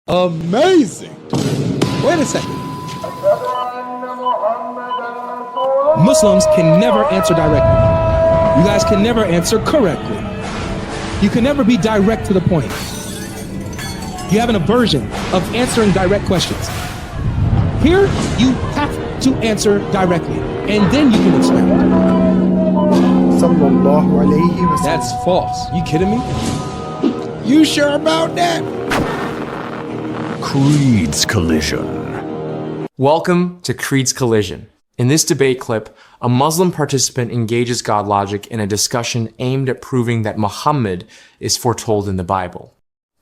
Amazing. Wait a second. Muslims can never answer directly. You guys can never answer correctly. You can never be direct to the point. You have an aversion of answering direct questions. Here, you have to answer directly, and then you can expound. That's false. You kidding me? You sure about that? Creed's Collision. Welcome to Creed's Collision. In this debate clip, a Muslim participant engages Godlogic in a discussion aimed at proving that Muhammad is foretold in the Bible.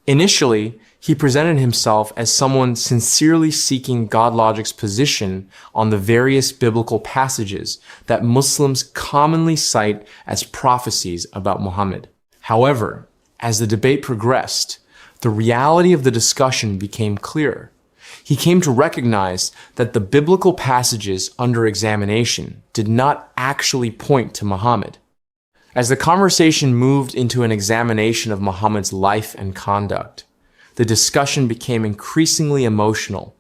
Initially, he presented himself as someone sincerely seeking Godlogic's position on the various biblical passages that Muslims commonly cite as prophecies about Muhammad. However, as the debate progressed, the reality of the discussion became clearer. He came to recognize that the biblical passages under examination did not actually point to Muhammad. As the conversation moved into an examination of Muhammad's life and conduct, the discussion became increasingly emotional,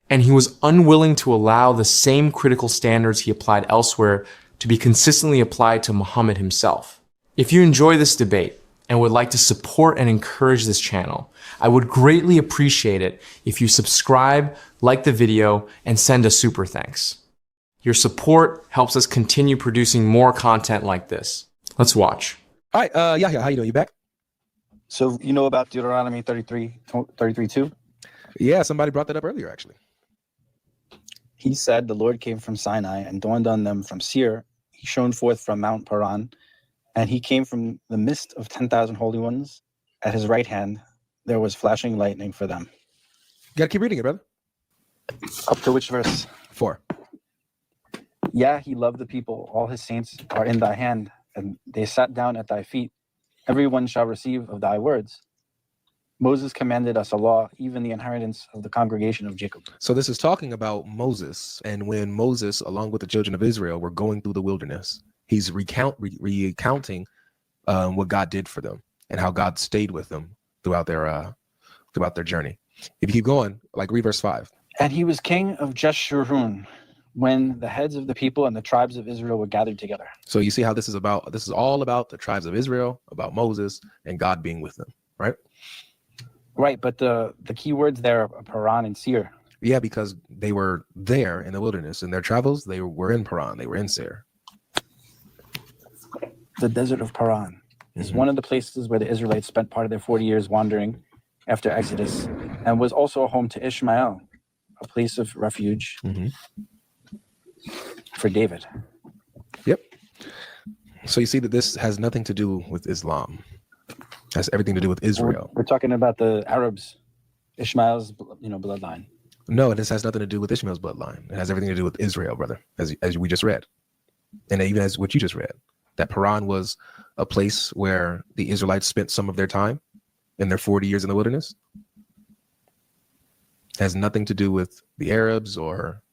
and he was unwilling to allow the same critical standards he applied elsewhere to be consistently applied to Muhammad himself. If you enjoy this debate and would like to support and encourage this channel, I would greatly appreciate it if you subscribe, like the video, and send a super thanks. Your support helps us continue producing more content like this. Let's watch. All right, Yahya, how you doing? You back? So you know about Deuteronomy 33:2? Yeah, somebody brought that up earlier, actually. He said the Lord came from Sinai and dawned on them from Seir. He shone forth from Mount Paran, and he came from the midst of 10,000 holy ones. At his right hand there was flashing lightning for them. You gotta keep reading it, brother. Up to which verse? 4. Yeah, he loved the people. All his saints are in thy hand, and they sat down at thy feet. Everyone shall receive of thy words. Moses commanded us a law, even the inheritance of the congregation of Jacob. So this is talking about Moses, and when Moses, along with the children of Israel, were going through the wilderness, he's recounting what God did for them and how God stayed with them throughout their journey. If you keep going, like read verse 5. And he was king of Jeshurun, when the heads of the people and the tribes of Israel were gathered together. So you see how this is about. This is all about the tribes of Israel, about Moses, and God being with them, right? Right, but the key words there are Paran and Seir. Yeah, because they were there in the wilderness. In their travels, they were in Paran. They were in Seir. The desert of Paran is one of the places where the Israelites spent part of their 40 years wandering after Exodus, and was also a home to Ishmael, a place of refuge for David. Yep. So you see that this has nothing to do with Islam. It has everything to do with Israel. We're talking about the Arabs, Ishmael's bloodline. No, this has nothing to do with Ishmael's bloodline. It has everything to do with Israel, brother, as we just read. And even as what you just read, that Paran was a place where the Israelites spent some of their time in their 40 years in the wilderness. It has nothing to do with the Arabs or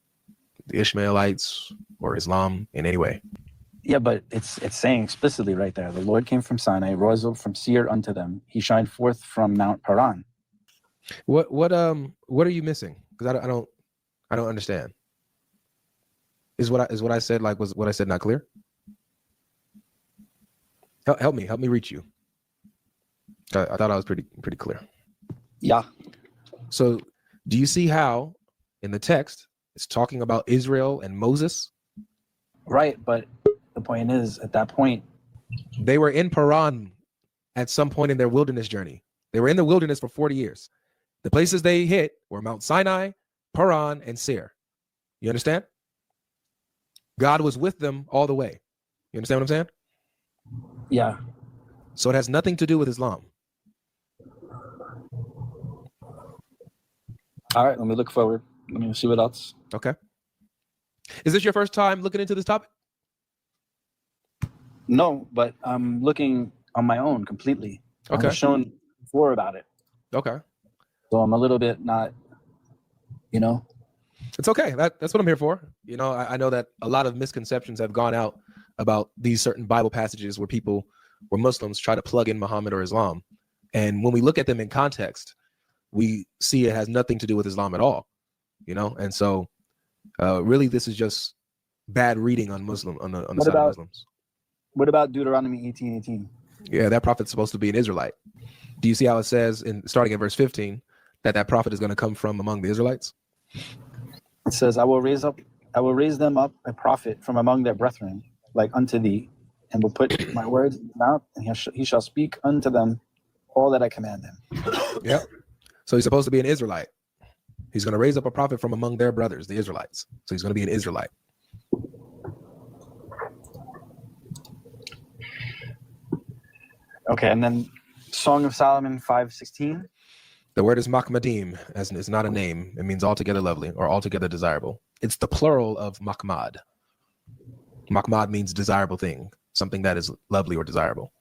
the Ishmaelites or Islam in any way. Yeah, but it's saying explicitly right there, the Lord came from Sinai, rose up from Seir unto them. He shined forth from Mount Paran. What are you missing? Because I don't understand. Is what I said, like, was what I said not clear? Help me reach you. I thought I was pretty clear. Yeah. So do you see how in the text it's talking about Israel and Moses? Right, but the point is, at that point, they were in Paran at some point in their wilderness journey. They were in the wilderness for 40 years. The places they hit were Mount Sinai, Paran, and Seir. You understand? God was with them all the way. You understand what I'm saying? Yeah. So it has nothing to do with Islam. All right, let me look forward. Let me see what else. Okay. Is this your first time looking into this topic? No, but I'm looking on my own completely. Okay. I was shown before about it. Okay. So I'm a little bit not, It's okay. That's what I'm here for. I know that a lot of misconceptions have gone out about these certain Bible passages where Muslims try to plug in Muhammad or Islam. And when we look at them in context, we see it has nothing to do with Islam at all, you know. And so really this is just bad reading on the side of Muslims. What about Deuteronomy 18:18? Yeah, that prophet's supposed to be an Israelite. Do you see how it says starting at verse 15 that prophet is going to come from among the Israelites? It says, I will raise them up a prophet from among their brethren, like unto thee, and will put my words in his mouth, and he shall speak unto them all that I command him. Yep. So he's supposed to be an Israelite. He's going to raise up a prophet from among their brothers, the Israelites. So he's going to be an Israelite. Okay, and then Song of Solomon 5:16. The word is makmadim, as it's not a name. It means altogether lovely or altogether desirable. It's the plural of makmad. Makmad means desirable thing, something that is lovely or desirable.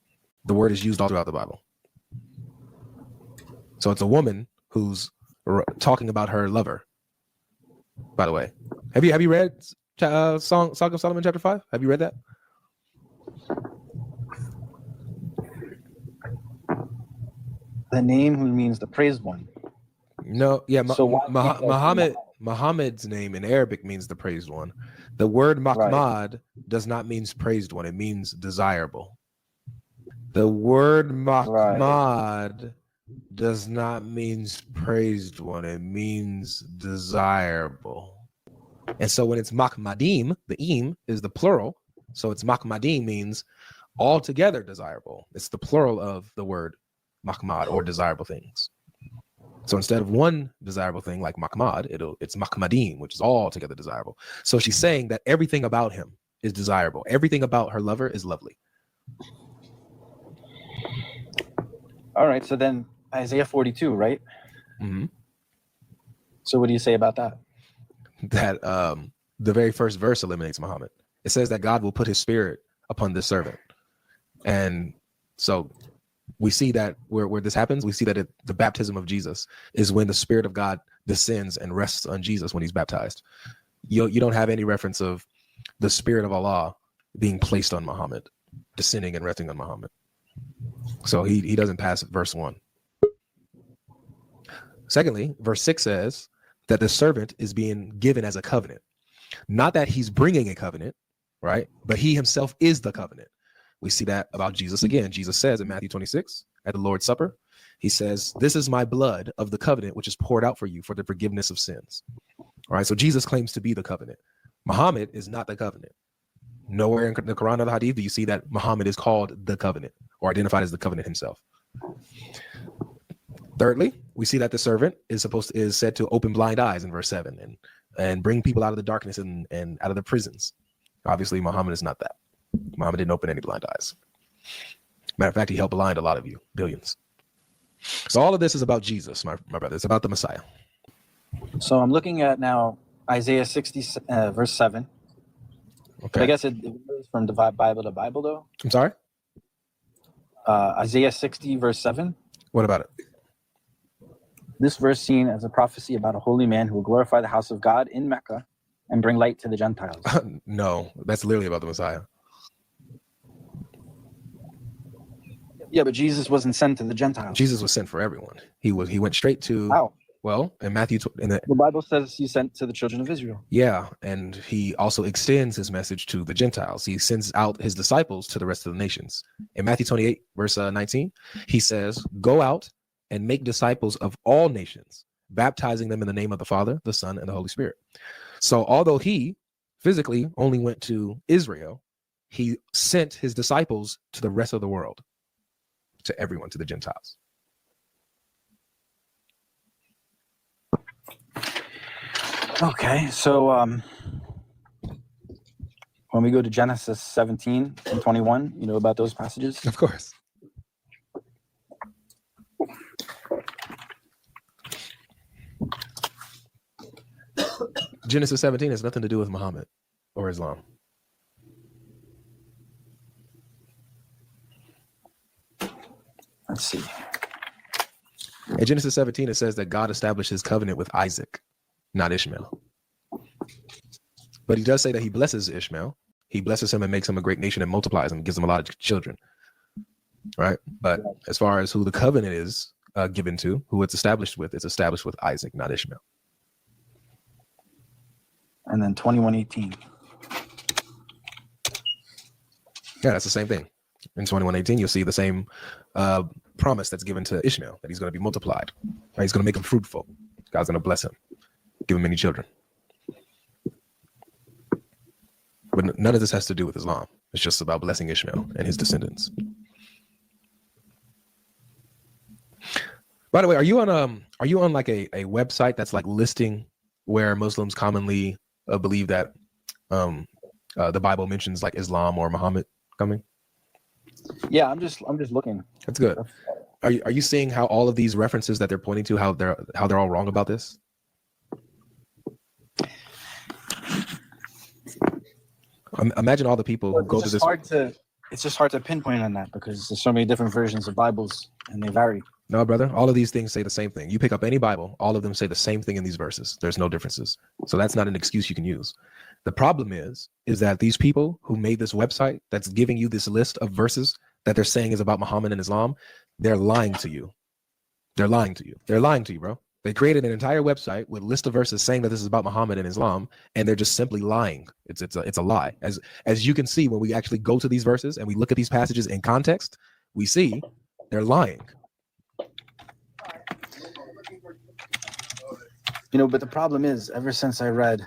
The word is used all throughout the Bible. So it's a woman who's talking about her lover. By the way, have you read Song of Solomon chapter 5? Have you read that? The name who means the praised one. No, yeah. So Muhammad's name in Arabic means the praised one. The word makmad does not mean praised one. It means desirable. The word makmad does not mean praised one. It means desirable. And so when it's makmadim, the im is the plural. So it's makmadim means altogether desirable. It's the plural of the word makmad, or desirable things. So instead of one desirable thing like makmad, it's makmadim, which is altogether desirable. So she's saying that everything about him is desirable. Everything about her lover is lovely. All right, so then Isaiah 42, right? Mm-hmm. So what do you say about that? That the very first verse eliminates Muhammad. It says that God will put his spirit upon this servant. And so we see that where this happens, we see that the baptism of Jesus is when the Spirit of God descends and rests on Jesus when he's baptized. You don't have any reference of the Spirit of Allah being placed on Muhammad, descending and resting on Muhammad. So he doesn't pass verse 1. Secondly, verse 6 says that the servant is being given as a covenant. Not that he's bringing a covenant, right? But he himself is the covenant. We see that about Jesus again. Jesus says in Matthew 26 at the Lord's Supper, he says, "This is my blood of the covenant, which is poured out for you for the forgiveness of sins." All right. So Jesus claims to be the covenant. Muhammad is not the covenant. Nowhere in the Quran or the Hadith do you see that Muhammad is called the covenant or identified as the covenant himself. Thirdly, we see that the servant is said to open blind eyes in verse 7 and bring people out of the darkness and out of the prisons. Obviously, Muhammad is not that. Muhammad didn't open any blind eyes. Matter of fact, he helped blind a lot of you, billions. So all of this is about Jesus, my brother. It's about the Messiah. So I'm looking at now Isaiah 60, verse 7. Okay. But I guess it goes from Bible to Bible, though. I'm sorry? Isaiah 60, verse 7. What about it? This verse seen as a prophecy about a holy man who will glorify the house of God in Mecca and bring light to the Gentiles. No, that's literally about the Messiah. Yeah, but Jesus wasn't sent to the Gentiles. Jesus was sent for everyone. He went straight to. How? Well, in Matthew, the Bible says he sent to the children of Israel. Yeah, and he also extends his message to the Gentiles. He sends out his disciples to the rest of the nations. In Matthew 28, verse 19, he says, "Go out and make disciples of all nations, baptizing them in the name of the Father, the Son, and the Holy Spirit." So although he physically only went to Israel, he sent his disciples to the rest of the world, to everyone, to the Gentiles. Okay, so when we go to Genesis 17 and 21, you know about those passages? Of course. Genesis 17 has nothing to do with Muhammad or Islam. Let's see. In Genesis 17, it says that God established his covenant with Isaac, not Ishmael. But he does say that he blesses Ishmael. He blesses him and makes him a great nation and multiplies him, gives him a lot of children. Right? But as far as who the covenant is, given to, who it's established with, is established with Isaac, not Ishmael. And then 21:18. Yeah, that's the same thing. In 21:18, you'll see the same promise that's given to Ishmael, that he's going to be multiplied. Right? He's going to make him fruitful. God's going to bless him, give him many children. But none of this has to do with Islam. It's just about blessing Ishmael and his descendants. By the way, are you on like a website that's like listing where Muslims commonly believe that the Bible mentions like Islam or Muhammad coming? Yeah, I'm just looking. That's good. Are you seeing how all of these references that they're pointing to, how they're all wrong about this? Imagine all the people who go to this. It's just hard to pinpoint on that because there's so many different versions of Bibles and they vary. No, brother. All of these things say the same thing. You pick up any Bible, all of them say the same thing in these verses. There's no differences. So that's not an excuse you can use. The problem is that these people who made this website that's giving you this list of verses that they're saying is about Muhammad and Islam, they're lying to you. They're lying to you. They're lying to you, bro. They created an entire website with a list of verses saying that this is about Muhammad and Islam, and they're just simply lying. It's a lie. As you can see, when we actually go to these verses and we look at these passages in context, we see they're lying. But the problem is, ever since I read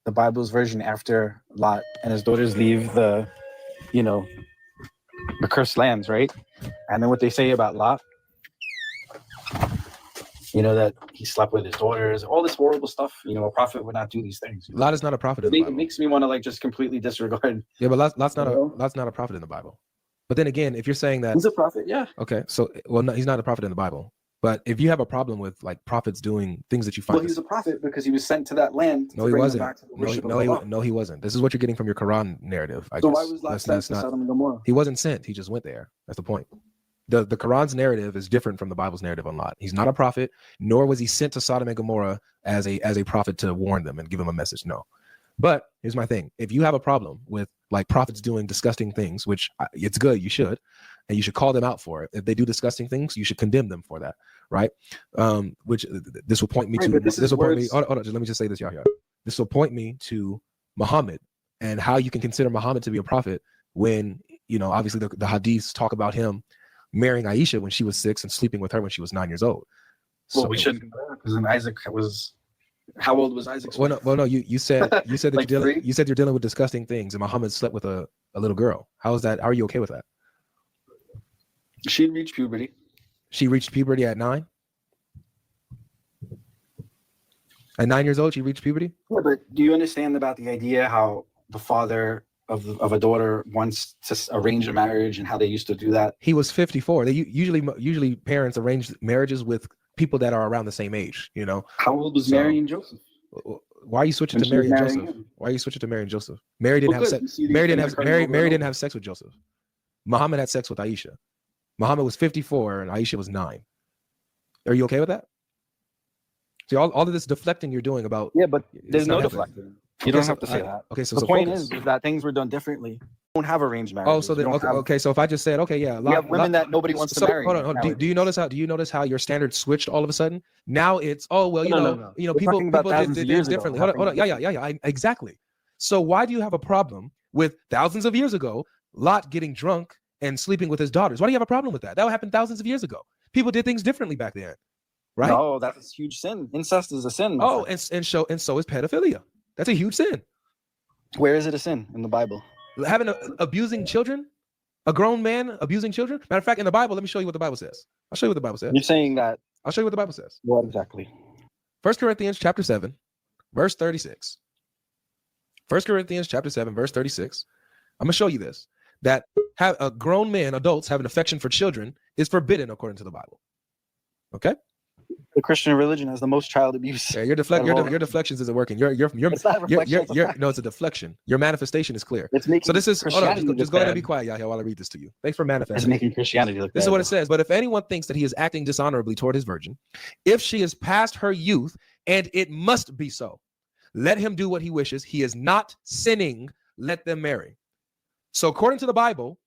the Bible's version after Lot and his daughters leave the cursed lands, right? And then what they say about Lot, that he slept with his daughters, all this horrible stuff. A prophet would not do these things. Lot is not a prophet in the Bible. It makes me want to just completely disregard. Yeah, but Lot's not a prophet in the Bible. But then again, if you're saying that he's a prophet, yeah. Okay, so no, he's not a prophet in the Bible. But if you have a problem with like prophets doing things that you find, he's a prophet because he was sent to that land. No, he wasn't. No, he wasn't. This is what you're getting from your Quran narrative. So why was Lot sent to Sodom and Gomorrah? He wasn't sent. He just went there. That's the point. The Quran's narrative is different from the Bible's narrative on Lot. He's not a prophet, nor was he sent to Sodom and Gomorrah as a prophet to warn them and give them a message. No. But here's my thing. If you have a problem with like prophets doing disgusting things, which it's good, you should, and you should call them out for it. If they do disgusting things, you should condemn them for that, right? Which this will point me to. This will point me. Hold on, let me just say this, Yahya. This will point me to Muhammad and how you can consider Muhammad to be a prophet when obviously the hadiths talk about him marrying Aisha when she was 6 and sleeping with her when she was 9 years old. Well, we shouldn't because Isaac was. How old was Isaac? Well, no. You said that like you're dealing with disgusting things, and Muhammad slept with a little girl. How is that? How are you okay with that? She reached puberty. She reached puberty at 9. At 9 years old, she reached puberty. Yeah, but do you understand about the idea how the father of a daughter wants to arrange a marriage and how they used to do that? He was 54. They usually parents arrange marriages with people that are around the same age. How old was Mary and Joseph? Why are you switching to Mary and Joseph? Why are you switching to Mary and Joseph? Mary didn't have sex. Mary didn't have sex with Joseph. Muhammad had sex with Aisha. Muhammad was 54 and Aisha was 9. Are you okay with that? See, all of this deflecting you're doing about. Yeah, but there's no deflecting. You don't have to say that. Okay, so the point is that things were done differently. You don't have arranged marriage. Oh, so then okay. So if I just said, okay, yeah, you have women that nobody wants to marry. Hold on. Do you notice how your standards switched all of a sudden? Now it's people did things differently. Hold on. Yeah. Exactly. So why do you have a problem with thousands of years ago Lot getting drunk and sleeping with his daughters? Why do you have a problem with that? That happened thousands of years ago. People did things differently back then, right? No, that's a huge sin. Incest is a sin. Oh, and so is pedophilia. That's a huge sin. Where is it a sin in the Bible? Having abusing children, a grown man abusing children. Matter of fact, in the Bible, let me show you what the Bible says. I'll show you what the Bible says. You're saying that. I'll show you what the Bible says. What exactly? 1 Corinthians chapter 7, verse 36. 1 Corinthians chapter 7, verse 36. I'm going to show you this. That have a grown man, adults, have an affection for children is forbidden according to the Bible. Okay? The Christian religion has the most child abuse. Yeah, your deflections isn't working. It's not a reflection. No, it's a deflection. Your manifestation is clear. It's making so this is hold on, just go ahead and be quiet, Yahya, while I read this to you. Thanks for manifesting. It's making Christianity look bad. This is what it says. But if anyone thinks that he is acting dishonorably toward his virgin, if she is past her youth, and it must be so, let him do what he wishes. He is not sinning. Let them marry. So according to the Bible,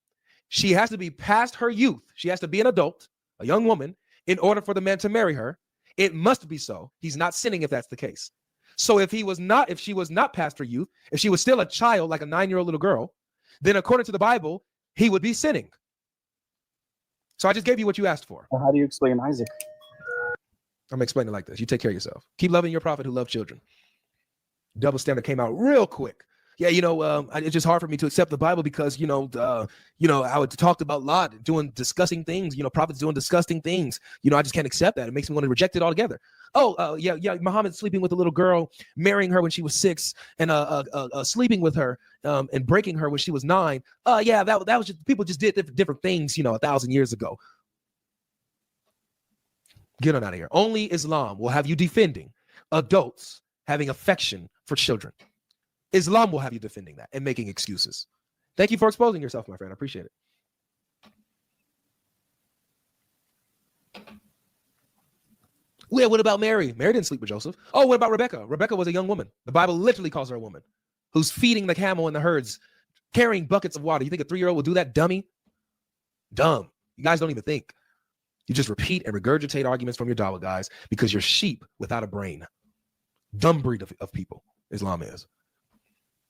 she has to be past her youth. She has to be an adult, a young woman. in order for the man to marry her, it must be so. He's not sinning if that's the case. So if she was not past her youth, if she was still a child, like a 9-year-old little girl, then according to the Bible, he would be sinning. So I just gave you what you asked for. Well, how do you explain Isaac? I'm explaining it like this. You take care of yourself. Keep loving your prophet who loved children. Double standard came out real quick. Yeah, it's just hard for me to accept the Bible because, I would talked about Lot doing disgusting things, prophets doing disgusting things. I just can't accept that. It makes me want to reject it altogether. Muhammad sleeping with a little girl, marrying her when she was 6, and sleeping with her and breaking her when she was 9. That was just, people just did different things, 1,000 years ago. Get on out of here. Only Islam will have you defending adults having affection for children. Islam will have you defending that and making excuses. Thank you for exposing yourself, my friend. I appreciate it. Yeah, what about Mary? Mary didn't sleep with Joseph. Oh, what about Rebecca? Rebecca was a young woman. The Bible literally calls her a woman who's feeding the camel in the herds, carrying buckets of water. You think a 3-year-old will do that, dummy? Dumb. You guys don't even think. You just repeat and regurgitate arguments from your Dawa guys because you're sheep without a brain. Dumb breed of people, Islam is.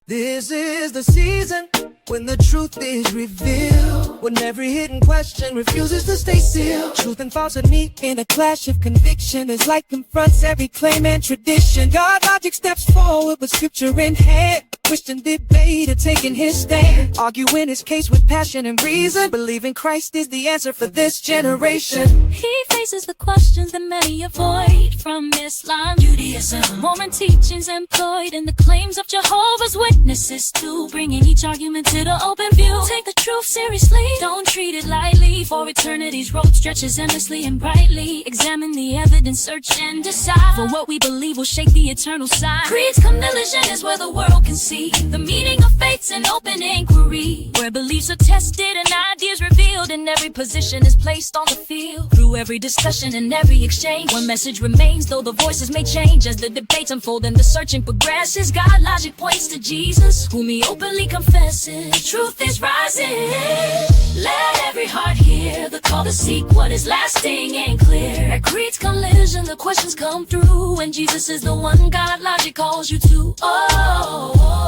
This is the season when the truth is revealed, when every hidden question refuses to stay sealed. Truth and falsehood meet in a clash of conviction as light confronts every claim and tradition. Godlogic steps forward with scripture in hand. Christian debater taking his stand, arguing his case with passion and reason, believing Christ is the answer for this generation. He faces the questions that many avoid, from Islam, Judaism, Mormon teachings employed in the claims of Jehovah's Witnesses, to bringing each argument to the open view. Take the truth seriously, don't treat it lightly, for eternity's road stretches endlessly and brightly. Examine the evidence, search and decide, for what we believe will shape the eternal sign. Creed's collision is where the world can see the meaning of faith's an open inquiry, where beliefs are tested and ideas revealed, and every position is placed on the field. Through every discussion and every exchange, one message remains, though the voices may change. As the debates unfold and the searching progresses, Godlogic points to Jesus, whom he openly confesses. Truth is rising, let every heart hear the call to seek what is lasting and clear. At creed's collision, the questions come through, and Jesus is the one Godlogic calls you to. Oh.